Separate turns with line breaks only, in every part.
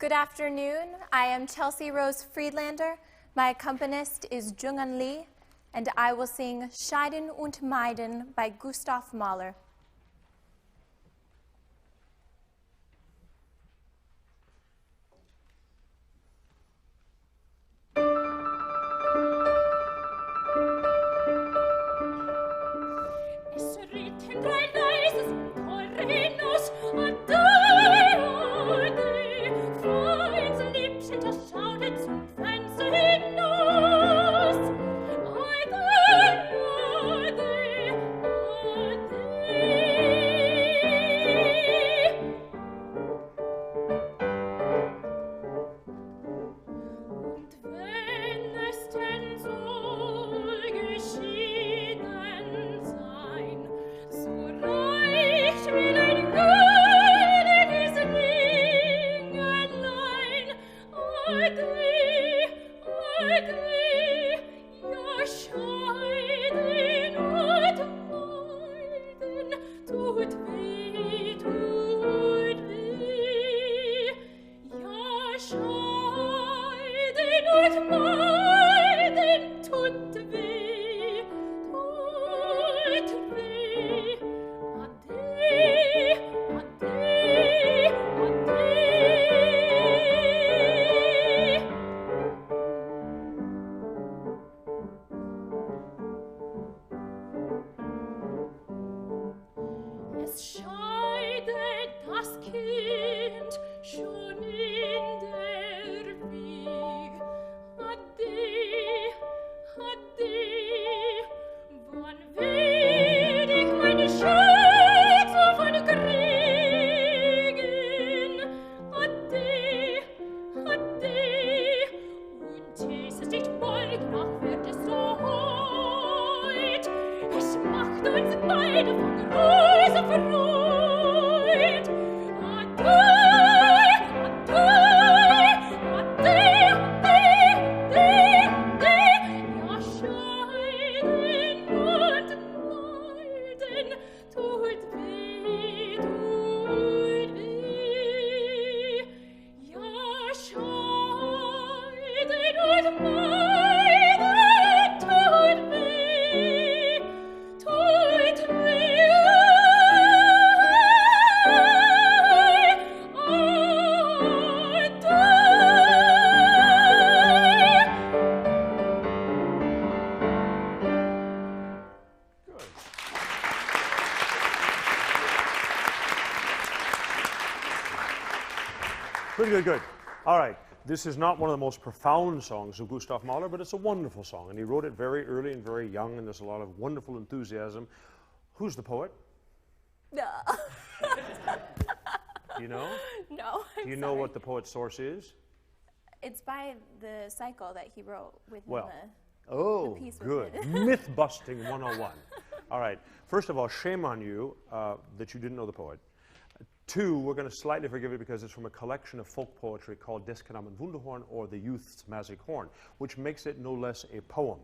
Good afternoon. I am Chelsea Rose Friedlander. My accompanist is Jung Eun Lee, and I will sing Scheiden und Meiden by Gustav Mahler.
Good. All right. This is not one of the most profound songs of Gustav Mahler, but it's a wonderful song. And he wrote it very early and very young, and there's a lot of wonderful enthusiasm. Who's the poet?
No.
Do you know?
No.
Do you know what the poet's source is?
It's by the cycle that he wrote within
Oh,
the piece
good.
within.
Myth-busting 101. All right. First of all, shame on you that you didn't know the poet. Two, we're going to slightly forgive it because it's from a collection of folk poetry called Des Knaben Wunderhorn, or The Youth's Magic Horn, which makes it no less a poem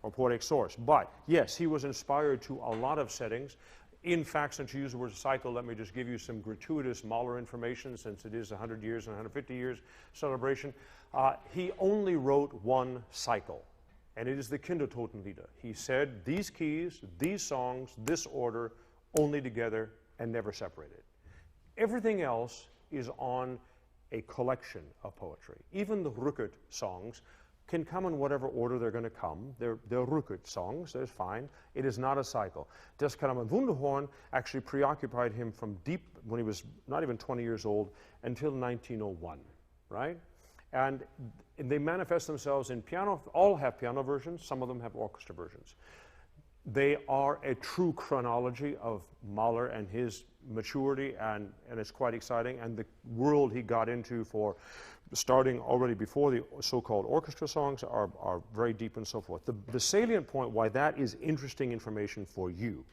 or poetic source. But yes, he was inspired to a lot of settings. In fact, since you use the word cycle, let me just give you some gratuitous Mahler information, since it is 100 years and 150 years celebration. He only wrote one cycle, and it is the Kindertotenlieder. He said, these keys, these songs, this order, only together and never separated. Everything else is on a collection of poetry. Even the Rückert songs can come in whatever order they're going to come. They're Rückert songs, that's fine. It is not a cycle. Des Knaben Wunderhorn actually preoccupied him from deep, when he was not even 20 years old, until 1901, right? And they manifest themselves in piano, all have piano versions, some of them have orchestra versions. They are a true chronology of Mahler and his maturity, and it's quite exciting, and the world he got into for starting already before the so-called orchestra songs are very deep and so forth. The salient point why that is interesting information for you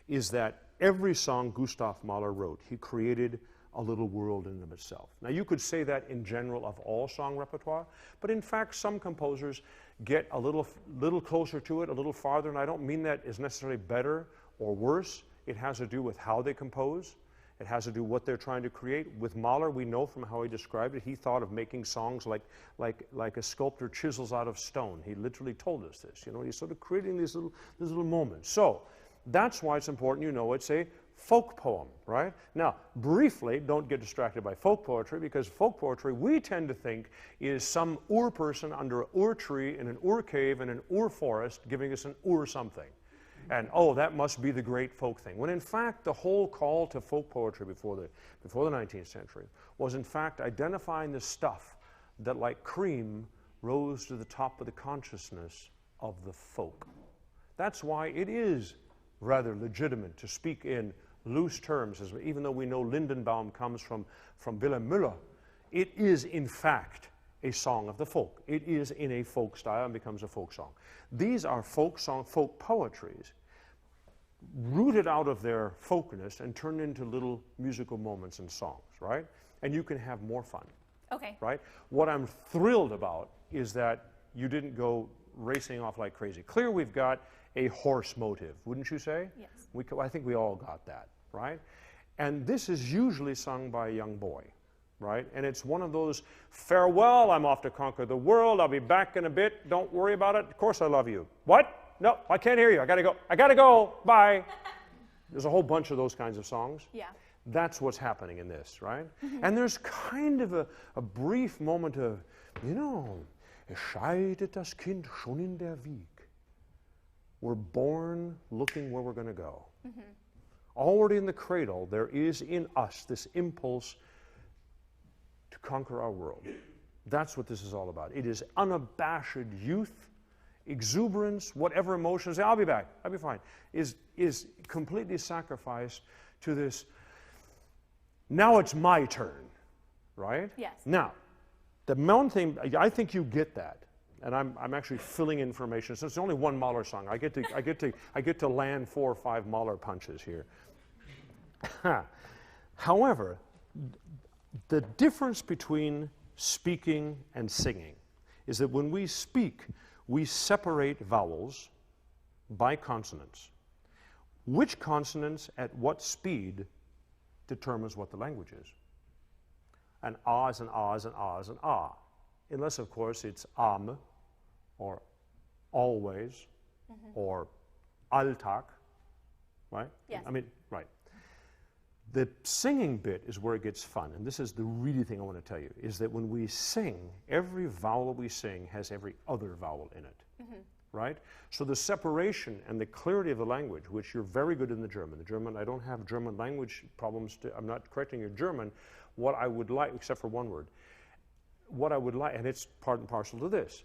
is that every song Gustav Mahler wrote, he created a little world in and of itself. Now you could say that in general of all song repertoire, but in fact some composers get a little closer to it, a little farther, and I don't mean that is necessarily better or worse. It has to do with how they compose. It has to do what they're trying to create. With Mahler, we know from how he described it, he thought of making songs like a sculptor chisels out of stone. He literally told us this. You know, he's sort of creating these little moments. So that's why it's important you know it's a folk poem, right? Now, briefly, don't get distracted by folk poetry, because folk poetry we tend to think is some Ur person under an Ur tree in an Ur cave in an Ur forest giving us an Ur something. And, oh, that must be the great folk thing. When in fact, the whole call to folk poetry before the 19th century was in fact identifying the stuff that, like cream, rose to the top of the consciousness of the folk. That's why it is rather legitimate to speak in loose terms, even though we know Lindenbaum comes from Wilhelm Müller. It is, in fact, a song of the folk. It is in a folk style and becomes a folk song. These are folk poetries rooted out of their folkness and turned into little musical moments and songs, right? And you can have more fun.
Okay.
Right? What I'm thrilled about is that you didn't go racing off like crazy. Clear we've got a horse motive, wouldn't you say?
Yes.
I think we all got that, right? And this is usually sung by a young boy, right? And it's one of those, farewell, I'm off to conquer the world, I'll be back in a bit, don't worry about it, of course I love you. What? No, I can't hear you, I gotta go, bye. There's a whole bunch of those kinds of songs.
Yeah.
That's what's happening in this, right? And there's kind of a brief moment of, you know, es scheidet das Kind schon in der Wieg. We're born looking where we're going to go. Already in the cradle, there is in us this impulse to conquer our world. That's what this is all about. It is unabashed youth, exuberance, whatever emotions, I'll be back, I'll be fine, is completely sacrificed to this, now it's my turn, right?
Yes.
Now, the main thing, I think you get that. And I'm actually filling information. So it's only one Mahler song. I get to land 4 or 5 Mahler punches here. However, the difference between speaking and singing is that when we speak, we separate vowels by consonants. Which consonants at what speed determines what the language is. And ah is an ah is an ah is an ah. Unless, of course, it's am, or always, or Alltag, right?
Yes.
I mean, right. The singing bit is where it gets fun, and this is the really thing I want to tell you, is that when we sing, every vowel we sing has every other vowel in it, right? So the separation and the clarity of the language, which you're very good in the German, I don't have German language problems, I'm not correcting your German, what I would like, except for one word, what I would like, and it's part and parcel to this,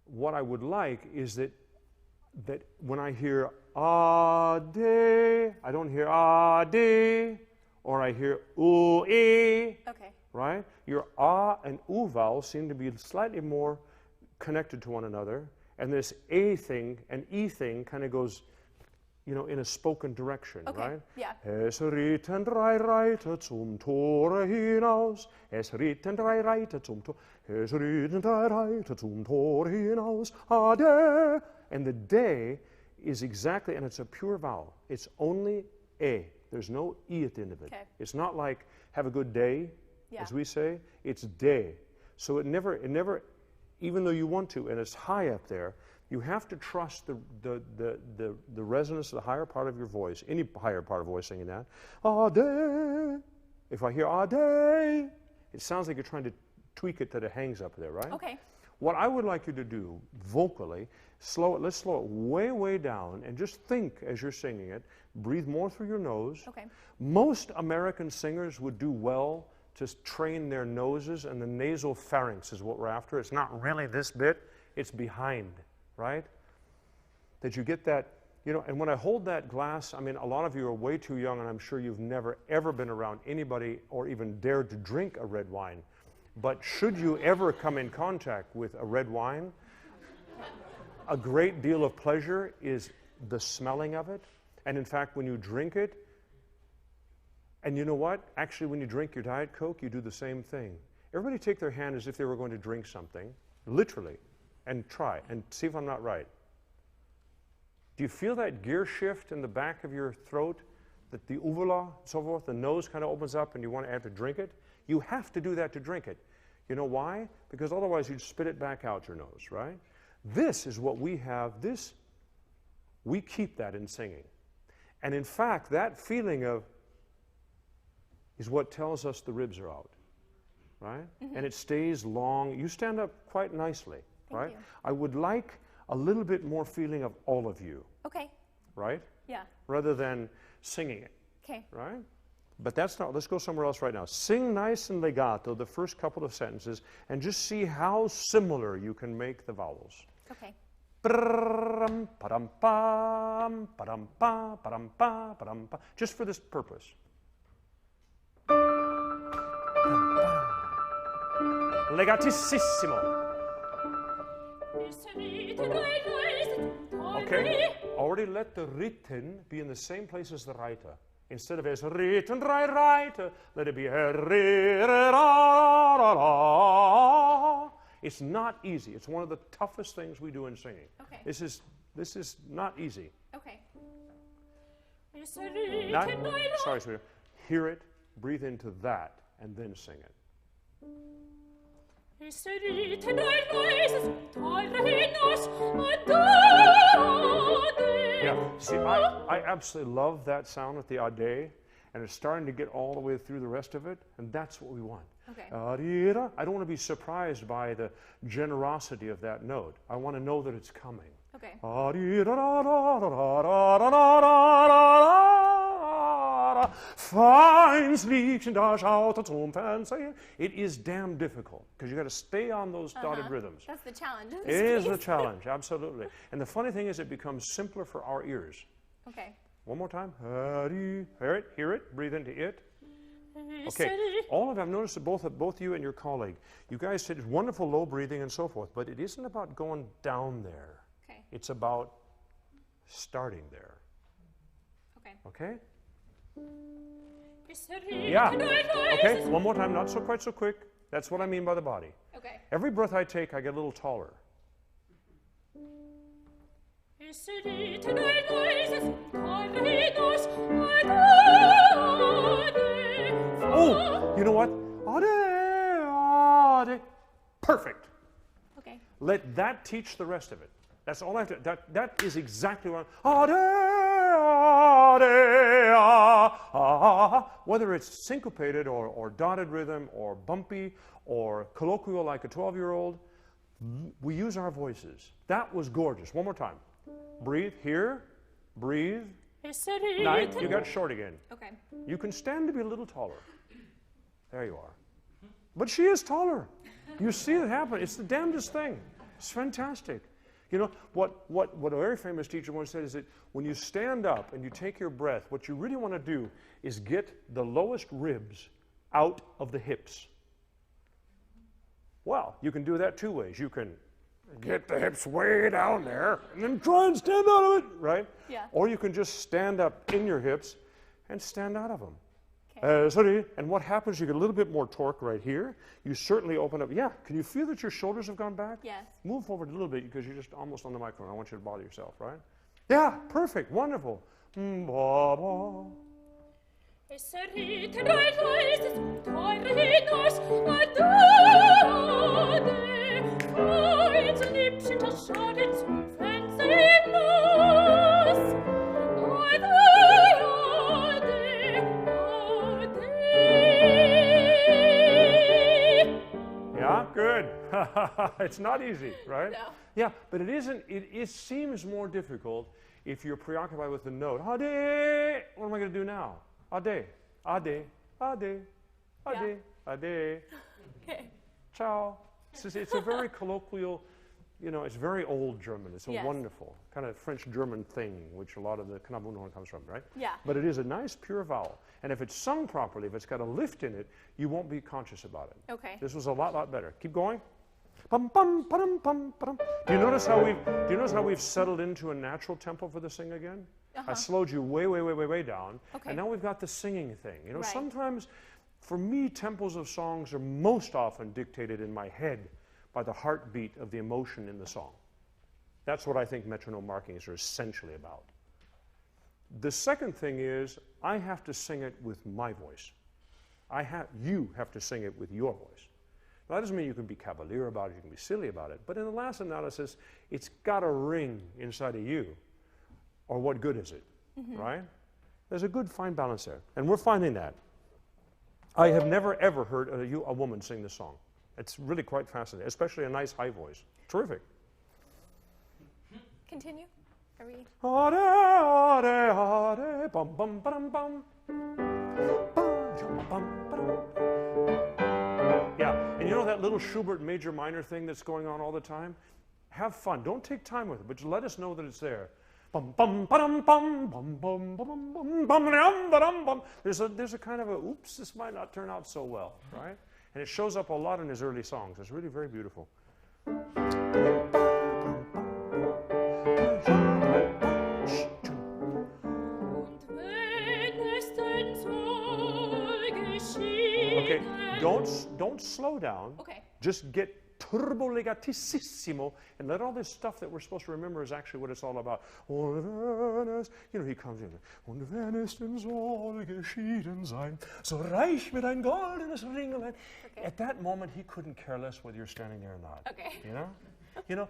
what I would like is that when I hear ade, I don't hear ade, or I hear ue,
Okay.
right? Your ah and u vowels seem to be slightly more connected to one another, and this a thing and e thing kind of goes, you know, in a spoken direction,
Okay.
right?
Yeah.
Es ritten 3 Reiter zum Tore hinaus. Es ritten 3 Reiter zum Tore. Es ritten 3 Reiter zum Tore hinaus. Ade. And the de is exactly, and it's a pure vowel. It's only a. There's no e at the end of it.
Okay.
It's not like have a good day,
Yeah.
as we say. It's de. So it never, even though you want to, and it's high up there, you have to trust the resonance of the higher part of your voice, any higher part of voice singing that. Ade. If I hear ade, it sounds like you're trying to tweak it that it hangs up there, right?
Okay.
What I would like you to do vocally, let's slow it way, way down and just think as you're singing it. Breathe more through your nose.
Okay.
Most American singers would do well to train their noses, and the nasal pharynx is what we're after. It's not really this bit, it's behind. Right? That you get that, you know, and when I hold that glass, I mean, a lot of you are way too young, and I'm sure you've never, ever been around anybody or even dared to drink a red wine. But should you ever come in contact with a red wine, a great deal of pleasure is the smelling of it. And in fact, when you drink it, and you know what? Actually, when you drink your Diet Coke, you do the same thing. Everybody take their hand as if they were going to drink something, literally. And try, and see if I'm not right. Do you feel that gear shift in the back of your throat the uvula, so forth, the nose kind of opens up and you want to have to drink it. You have to do that to drink it. You know why? Because otherwise you'd spit it back out your nose, right? This is what we have. We keep that in singing. And in fact, that feeling of is what tells us the ribs are out, right? Mm-hmm. And it stays long. You stand up quite nicely, right?
Thank you.
I would like a little bit more feeling of all of you.
Okay.
Right?
Yeah.
Rather than singing it.
Okay.
Right? But that's not, let's go somewhere else right now. Sing nice and legato the first couple of sentences and just see how similar you can make the vowels.
Okay.
Just for this purpose. Legatissimo. Okay, already let the written be in the same place as the writer. Instead of as written, writer, let it be It's not easy. It's one of the toughest things we do in singing.
Okay.
This is not easy.
Okay.
Not, sorry, sweetheart. Hear it, breathe into that, and then sing it. Yeah, see, I absolutely love that sound with the ade, and it's starting to get all the way through the rest of it, and that's what we want.
Okay.
I don't want to be surprised by the generosity of that note. I want to know that it's coming.
Okay.
It is damn difficult because you got to stay on those dotted rhythms.
That's the challenge.
It is a challenge, absolutely. And the funny thing is, it becomes simpler for our ears.
Okay.
One more time. Hear it, breathe into it. Okay, all of you, I've noticed that both you and your colleague, you guys said wonderful low breathing and so forth, but it isn't about going down there.
Okay.
It's about starting there.
Okay.
Okay? Yeah. Okay, one more time, not so quite so quick. That's what I mean by the body.
Okay.
Every breath I take, I get a little taller. Oh, you know what? Perfect.
Okay.
Let that teach the rest of it. That's all I have to. That is exactly what whether it's syncopated or dotted rhythm or bumpy or colloquial like a 12-year-old, we use our voices. That was gorgeous. One more time. Breathe here. Breathe. Night. You got short again.
Okay.
You can stand to be a little taller. There you are. But she is taller. You see it happen. It's the damnedest thing. It's fantastic. You know, what a very famous teacher once said is that when you stand up and you take your breath, what you really want to do is get the lowest ribs out of the hips. Well, you can do that two ways. You can get the hips way down there and then try and stand out of it, right?
Yeah.
Or you can just stand up in your hips and stand out of them.
Okay.
And what happens, you get a little bit more torque right here. You certainly open up. Yeah, can you feel that your shoulders have gone back?
Yes.
Move forward a little bit because you're just almost on the microphone. I want you to bother yourself, right? Yeah, perfect, wonderful. Yeah, good. It's not easy, right?
No.
Yeah, but it isn't. It seems more difficult if you're preoccupied with the note. Ade. What am I going to do now? Ade, ade, ade, ade, ade.
Okay.
Ciao. It's a very colloquial, you know, it's very old German. It's a
Yes.
wonderful kind of French-German thing, which a lot of the Knabunhorn comes from, right?
Yeah.
But it is a nice, pure vowel. And if it's sung properly, if it's got a lift in it, you won't be conscious about it.
Okay.
This was a lot better. Keep going. Pum pum pum pum pum. Do you notice how we've settled into a natural tempo for this thing again? I slowed you way down,
Okay.
and now we've got the singing thing. You know,
Right.
sometimes, for me, tempos of songs are most often dictated in my head by the heartbeat of the emotion in the song. That's what I think metronome markings are essentially about. The second thing is I have to sing it with my voice. You have to sing it with your voice. Now, that doesn't mean you can be cavalier about it, you can be silly about it, but in the last analysis, it's got to ring inside of you, or what good is it, right? There's a good fine balance there, and we're finding that. I have never ever heard a woman sing this song. It's really quite fascinating, especially a nice high voice. Terrific.
Continue. Are we?
Ade, ade, ade, bum, bum, ba-dum, bum. Yeah, and you know that little Schubert major minor thing that's going on all the time? Have fun. Don't take time with it, but just let us know that it's there. Bum, bum, ba-dum, bum, bum, bum, bum, bum, bum, ba-dum, bum. There's a kind of a, oops, this might not turn out so well, right? And it shows up a lot in his early songs. It's really very beautiful. Okay, don't slow down.
Okay.
Just get turbo legatissimo and let all this stuff that we're supposed to remember is actually what it's all about. You know, he comes in. Und wenn es denn soll geschieden sein, so reich mit ein goldenes Ringlein. At that moment, he couldn't care less whether you're standing there or not.
Okay.
You know? You know,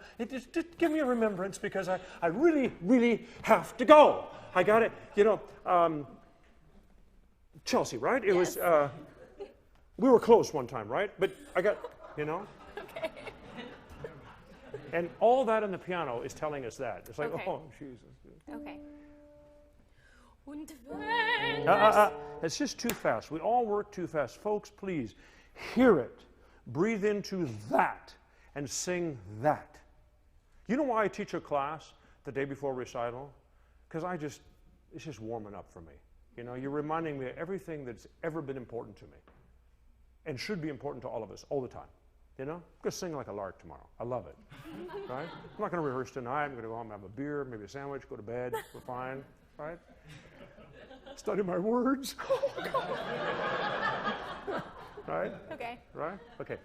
just give me a remembrance because I really, really have to go. I got it. You know, Chelsea, right? It was, we were close one time, right? But I got, you know?
Okay.
And all that in the piano is telling us that. It's like,
Okay.
oh, Jesus.
Okay.
It's just too fast. We all work too fast. Folks, please, hear it. Breathe into that and sing that. You know why I teach a class the day before recital? Because it's just warming up for me. You know, you're reminding me of everything that's ever been important to me and should be important to all of us all the time. You know, I'm going to sing like a lark tomorrow. I love it, right? I'm not going to rehearse tonight. I'm going to go home, have a beer, maybe a sandwich, go to bed. We're fine, right? Study my words. Right?
Okay.
Right? Okay.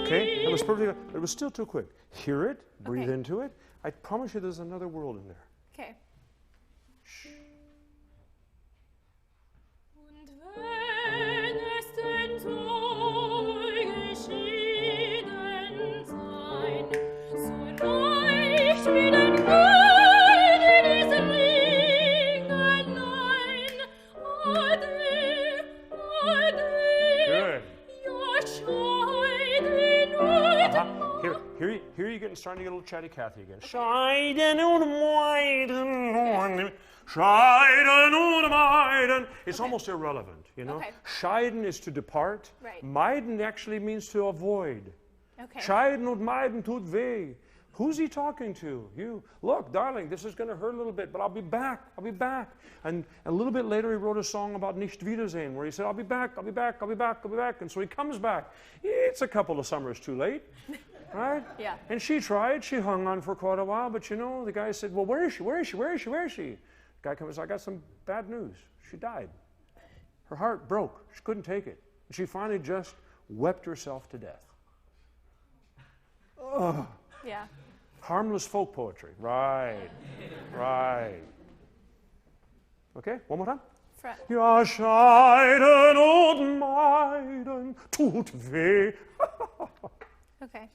Okay, that was perfectly, it was still too quick. Hear it, breathe
Okay.
into it. I promise you there's another world in there.
Okay.
Shh. Good. Here you're starting to get a little chatty Cathy again. Scheiden und Meiden. Scheiden und Meiden. It's almost irrelevant, you know?
Okay.
Scheiden is to depart.
Right.
Meiden actually means to avoid.
Okay.
Scheiden und Meiden tut weh. Who's he talking to? You. Look, darling, this is going to hurt a little bit, but I'll be back. I'll be back. And a little bit later, he wrote a song about Nicht Wiedersehen, where he said, I'll be back, I'll be back, I'll be back, I'll be back. And so he comes back. It's a couple of summers too late, right?
Yeah.
And she tried. She hung on for quite a while, but you know, the guy said, well, where is she? Where is she? Where is she? Where is she? The guy comes, I got some bad news. She died. Her heart broke. She couldn't take it. And she finally just wept herself to death. Ugh.
Yeah.
Harmless folk poetry. Right. Right. Okay, one more time. Ja, Scheiden und Meiden tut weh.
Okay.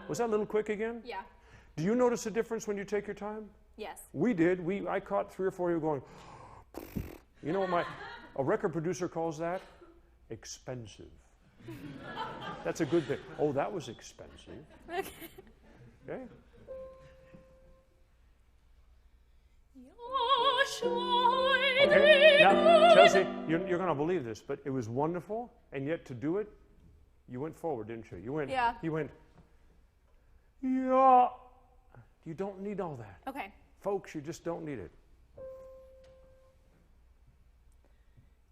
Was that a little quick again?
Yeah.
Do you notice a difference when you take your time?
Yes.
We did. I caught 3 or 4 of you going, you know what a record producer calls that? Expensive. That's a good thing. Oh, that was expensive. Okay. Okay. Now, Chelsea, you're going to believe this, but it was wonderful, and yet to do it, you went forward, didn't you? You went.
Yeah.
You went. Yeah. You don't need all that.
Okay.
Folks, you just don't need it.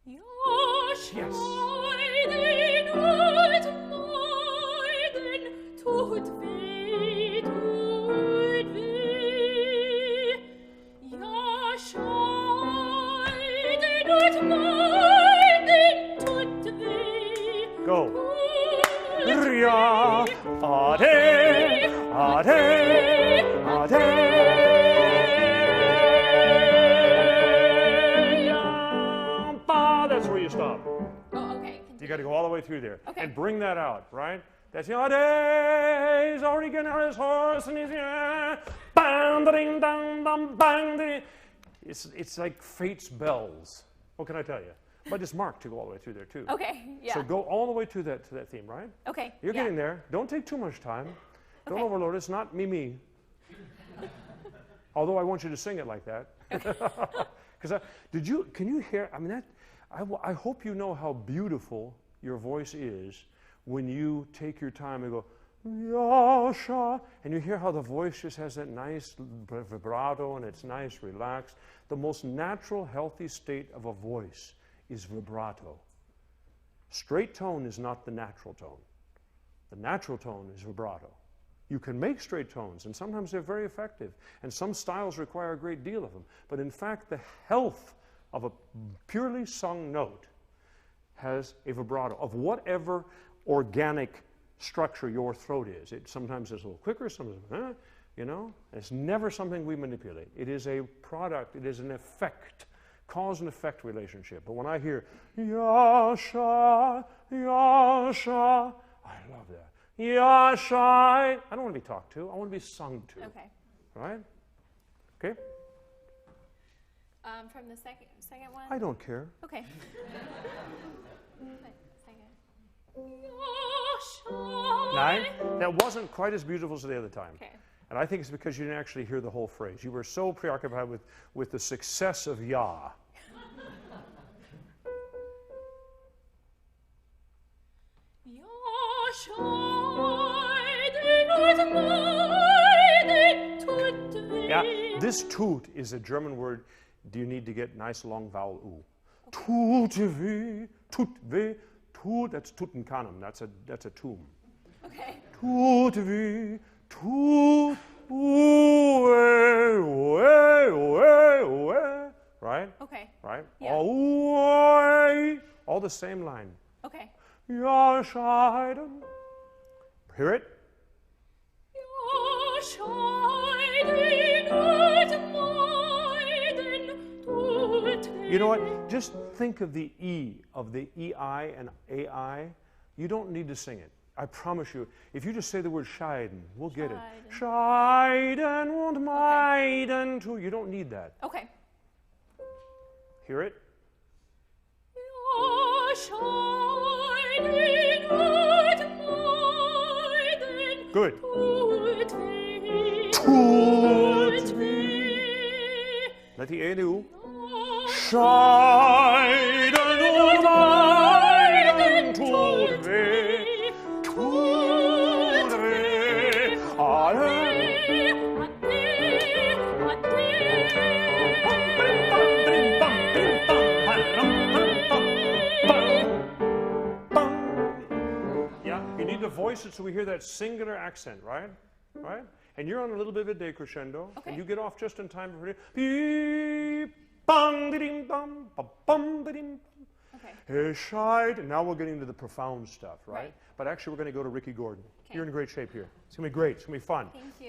Yes. Go. got to go all the way through there.
Okay.
And bring that out, right? That's your days, Oregon on his horse and his bang, ding, dang, dang, bang, ding. It's like fate's bells. What can I tell you? But it's marked to go all the way through there too.
Okay, yeah.
So go all the way to that theme, right?
Okay,
You're
yeah.
getting there. Don't take too much time. Don't
Okay.
overload it. It's not me. Although I want you to sing it like that. Because can you hear, I mean, I hope you know how beautiful your voice is when you take your time and go, Yasha, and you hear how the voice just has that nice vibrato and it's nice, relaxed. The most natural, healthy state of a voice is vibrato. Straight tone is not the natural tone. The natural tone is vibrato. You can make straight tones, and sometimes they're very effective, and some styles require a great deal of them. But in fact, the health of a purely sung note has a vibrato of whatever organic structure your throat is. It sometimes is a little quicker, sometimes, you know? It's never something we manipulate. It is a product, it is an effect, cause and effect relationship. But when I hear, Yasha, Yasha, I love that. Yasha, I don't want to be talked to, I want to be sung to.
Okay.
Right? Okay?
From the second one?
I don't care.
Okay.
Nine? That wasn't quite as beautiful as the other time.
Okay.
And I think it's because you didn't actually hear the whole phrase. You were so preoccupied with the success of Yah. Yeah, this tut is a German word. Do you need to get nice long vowel U? Tut weh, that's Tutankhamun. That's a tomb.
Okay.
Tut weh, tut weh. Right?
Okay.
Right?
Yeah.
All the same line.
Okay.
Ja, Scheiden. Hear it? You know what? Just think of the E, of the EI and AI. You don't need to sing it. I promise you. If you just say the word Scheiden, we'll get it. Scheiden und Meiden too. You don't need that.
Okay.
Hear it? Good. Let the A and the U. Scheiden und Meiden tut weh, tut weh, alle. Yeah, you need to voice it so we hear that singular accent, right? Right? And you're on a little bit of a decrescendo,
Okay.
and you get off just in time for beep, bang, ding, bum, bum, ding.
Okay.
Scheiden. Now we're getting to the profound stuff, right?
Right.
But actually, we're going to go to Ricky Gordon.
Okay.
You're in great shape here. It's going to be great. It's going to be fun.
Thank you.